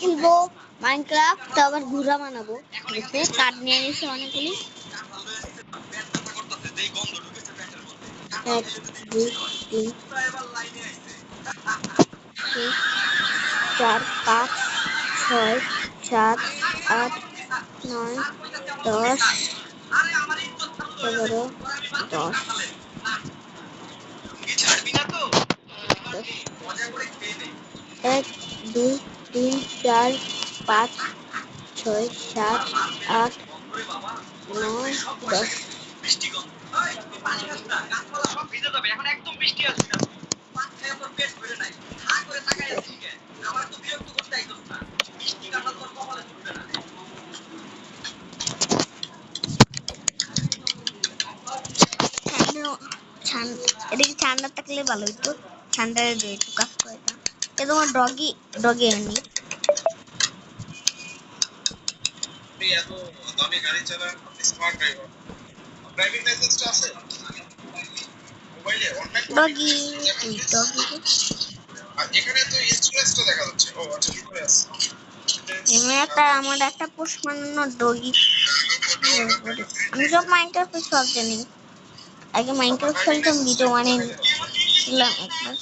খেলবো মাইনক্রাফট, তো আবার ঘোড়া বানাবো। কাঠ নিয়ে নিয়েছি অনেকগুলি। 1 2 3 4 5 6 7 8 9 10 11 10 1 2 3 4 5 6 7 8 9 10 এদিকে ঠান্ডা থাকলে ভালো হইতো। ঠান্ডায় একটু কাজ করে না। এ তোমার ডগি আনি। এত দামি গাড়ি চালান, আপনি স্মার্ট ড্রাইভার। ড্রাইভিং লাইসেন্সটা আছে মোবাইলে? অনলাইন ডগি আর এখানে তো ইন্স্যুরেন্সটা দেখা যাচ্ছে। ও আচ্ছা, ভিতরে আছে। আমার একটা পোষ মানানো ডগি। আমি সব মাইনক্রাফট সব জানি। আগে মাইনক্রাফট খেলতাম, ভিডিও বানিয়েছিলাম একবার।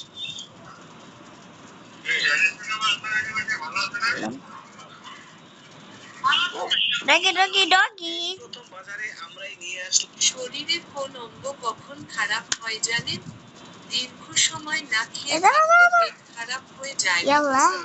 ডগি শরীরের কোন অঙ্গ কখন খারাপ হয় জানেন? দীর্ঘ সময় না খেয়ে পেট খারাপ হয়ে যায়,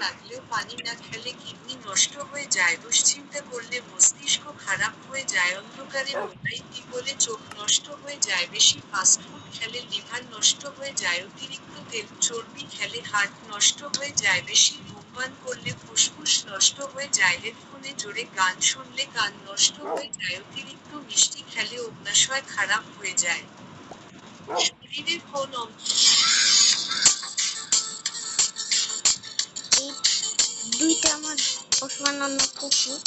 লাগলেও পানি না খেলে কিডনি নষ্ট হয়ে যায়, দুশ্চিন্তা করলে মস্তিষ্ক খারাপ হয়ে যায়, অন্ধকারে মোবাইল বলে চোখ নষ্ট হয়ে যায়, বেশি ফাস্টফুড খেলে লিভার নষ্ট হয়ে যায়, অতিরিক্ত তেল চর্বি খেলে হার্ট নষ্ট হয়ে যায়, বেশি ধূমপান করলে ফুসফুস নষ্ট হয়ে যায়, হেডফোনে জোরে গান শুনলে কান নষ্ট হয়ে যায়, অতিরিক্ত মিষ্টি খেলে অগ্ন্যাশয় খারাপ হয়ে যায়। শরীরের কোন অঙ্গ দুইটা আমার পোষ মানানো কুকুর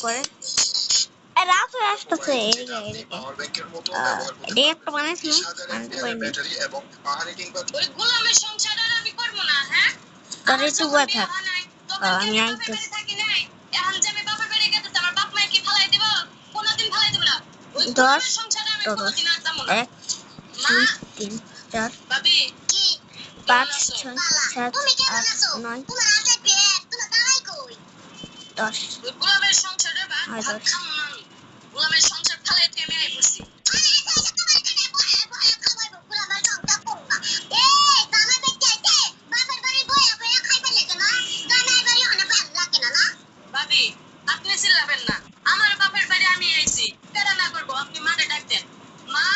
করে। রাত হয়ে আসতেছে। একটা বানাইছিলাম, তোর একটু থাক, আমি আইতেছি। 10 1 2 3 4 5 6 7 8 9 10 আপনি চিল্লাবেন না, আমার বাপের বাড়ি আমি আইছি, কেডা না করবো, আপনি মারে ডাক দেন। মা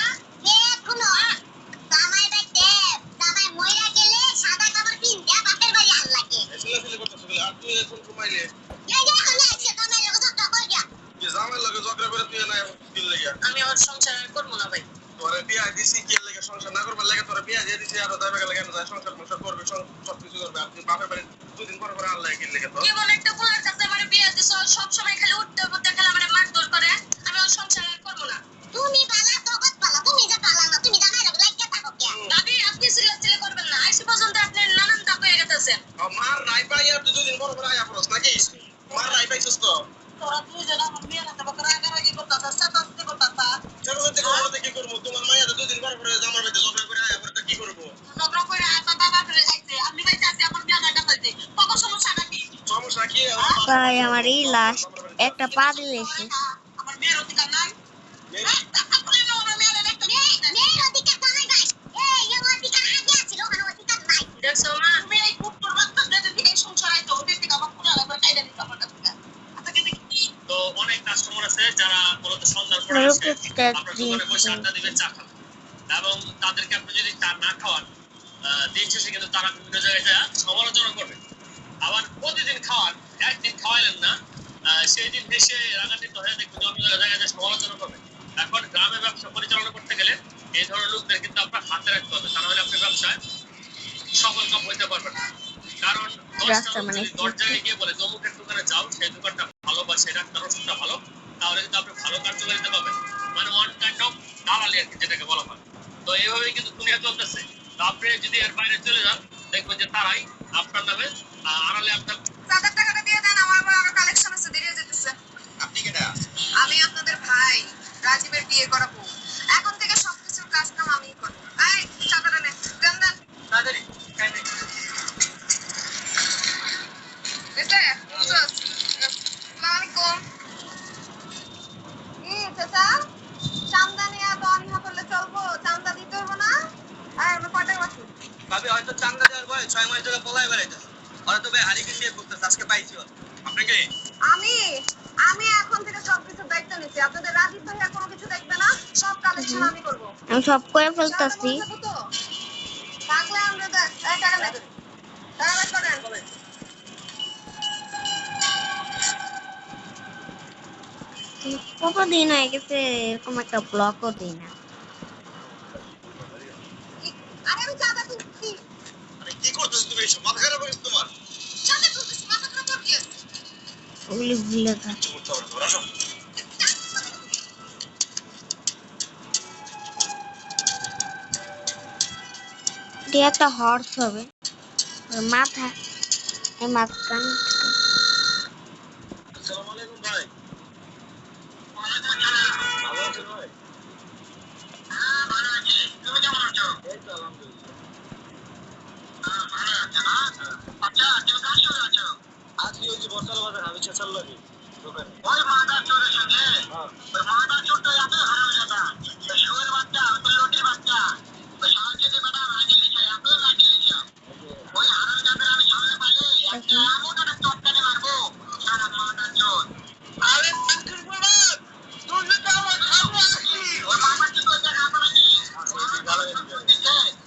আমি আমার সংসার করবো না ভাই। তোরে বিয়া দিছি কি লাগে? সংসার না করবার লাগে তোরে বিয়া দিয়ে দিছি, আর দাইবা লাগে না সংসার করবে, সব কিছু করবে। আপনি বাপের বাড়ি দুদিন পর পর আল্লাহ কি লাগে? তো কেমন একটা পোলার কাছে আমারে বিয়া দিছো, সব সময় খালি উঠতে উঠতে খালি আমারে মারধর করে। আমি আর সংসার করবো না। তুমি বালা জগৎ বালা, তুমি যে বালা না, তুমি জামাই লাগে লাইকা থাকো কে? দাদি আপনি চিল্লাচিল্লি করবেন না, আইসি পর্যন্ত আপনি নানান তা হয়ে গেছেন। মার রাইপাই আর দুদিন পর পর আয়া পড়ছ নাকি? মার রাইপাইছস তো তোরা তুই যেন আমার বিয়া না তবে রাগারাগি করতাছ, সাতাস্তি করতাছ। সাতাস্তি করতে কি করব? তোমার মাইয়া তো দুদিন পর পর আমার বাড়িতে ঝগড়া করে আয়া পড়তে কি করব? ঝগড়া করে আয়া বাবা ফিরে যাইছে, আপনি বাইতে আছে আমার বিয়া না ডাকাইতে, কত সমস্যা নাকি? সমস্যা কি? ভাই আমার এই লাস্ট একটা পা দিয়েছে। আমার মেয়ের অধিকার নাই? দেখছো মা, তুমি এই কুত্তর বাচ্চা যদি এই সংসার আইতো, ওদের থেকে আমার পুরা লাগবে কাইডা নিতে আমার কাছে। তো অনেক কাস্টমার আছে যারা মূলত সন্ধ্যার পরে আসে আপনার দোকানে বসে আড্ডা দিবে, চা খাবে, এবং তাদেরকে আপনি যদি চা না খাওয়ান, দিন শেষে কিন্তু তারা বিভিন্ন জায়গায় যায় সমালোচনা করবে। আবার প্রতিদিন খাওয়ান, একদিন খাওয়াইলেন না, সেই দিন দেশে রাগান্বিত হয়ে দেখবেন অন্য জায়গায় সমালোচনা করবে। এখন গ্রামে ব্যবসা পরিচালনা করতে গেলে এই ধরনের লোকদের কিন্তু আপনার হাতে রাখতে হবে, তা নাহলে আপনি ব্যবসায় সফল হইতে পারবেন না। কারণ 10 জায়গায় গিয়ে বলে তমুকের দোকানে যাও, সেই দোকানটা ভালো বা সেই ডাক্তার ওষুধটা ভালো, তাহলে কিন্তু আপনি ভালো কার্যকারিতা পাবেন। মানে ওয়ান কাইন্ড অফ দালালি আর কি, যেটাকে বলা হয়। তো এইভাবেই কিন্তু দুনিয়া চলতেছে। আপনি যদি এর বাইরে চলে যান, দেখবেন যে তারাই আপনার নামে আড়ালে আপনার চাঁদার টাকাটা দিয়ে দেন, আমার আবার আরো কালেকশন আছে, দেরি হয়ে যেতেছে। আপনি কেডা? আমি আপনাদের ভাই, রাজীবের বিয়ে করাবো। এখন থেকে সবকিছুর কাজ কাম আমিই করবো। এই চাঁদাটা নে, দেন দেন। তাড়াতাড়ি কাইন্ডলি এসে বুঝছো? আসসালামু আলাইকুম। কি চাচা, চান্দা নিয়ে এত অনীহা করলে চলবো? চান্দা দিতে হবো না? আর আমরা কটায় বাকি? ভাবি হয়তো চান্দা দেওয়ার পরে 6 মাস ধরে পলাই বেড়াইতেছে হয়তো ভাই হারিকেন দিয়ে করতেছে আজকে পাইছি ওর। আপনাকে আমি আমি এখন থেকে সবকিছুর দায়িত্ব নিচ্ছি। আপনাদের রাজীব ভাইয়া কোনো কিছু দেখবে না, সব কালেকশন আমি করবো। আমি সব করে ফেলতাছি। থাকলে আমরা টাকা নেই, টাকা বের করেন। কতদিন হয়ে গেছে এরকম একটা ব্লকও দিই না। আরে আমি চাঁদা তুলছি, আরে কি করতেছ তুমি? এসব মাথা খারাপ হয়েছে তোমার? চাঁদা তুলতেছি, মাথা খারাপ কি আছে? ওগুলি ভুলে থাক। কিছু করতে হবে না, তোমরা আসো। এটি একটা হর্স হবে, ওর মাথা এই মাঝখান থেকে। আসসালামু আলাইকুম ভাই ভালো আছেন ভাই এই তো আলহামদুলিল্লাহ আজকে ওই যে বর্ষার বাজার আমি ছেছাল লাগে দোকানে হ্যাঁ আরে আঙ্কেল বাবা তুই যদি আমার সামনে আসলি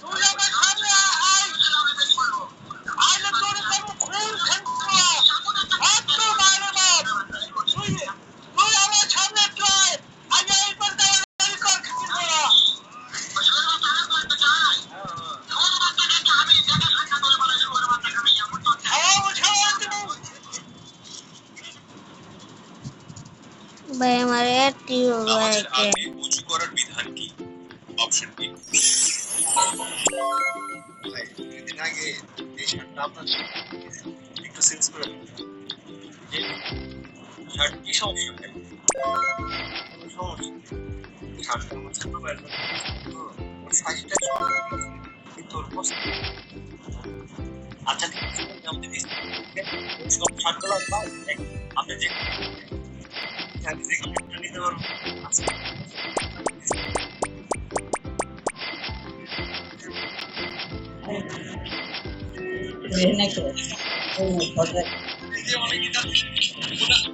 তুই আমার সামনে আইলে তোর কোনো খুন খানবা এত মারে বাপ তুই আমার সামনে চল আগে এইবার দাঁড়াই কর খাবি বলা ভাই আমার টিও নামাজের ভাইকে আগে ওযু করার বিধান কি? Option B. ভাই কিছুদিন আগে এই শার্টটা আপনার একটু চেঞ্জ করে শার্ট কি সমস্যা ভাই? কোনো সমস্যা নেই। শার্টটা আমার ছোট ভাইয়ের জন্য ওর সাইজটা কিন্তু ওর পছন্দ। আচ্ছা ঠিক আছে আপনি সব শার্টগুলো পাই আপনি যে আমি যে একটা নিতে পারবো আচ্ছা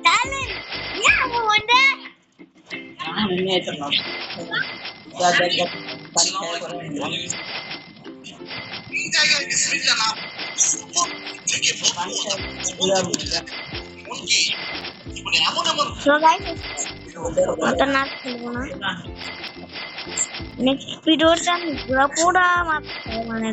Dale, ya, wanda. এই জায়গায় বিসমিল্লাহ না থেকে মন কি মানে এমন এমন So guys, mata na খেলবো না। Next video টা পুরা পুরা মাথা মানে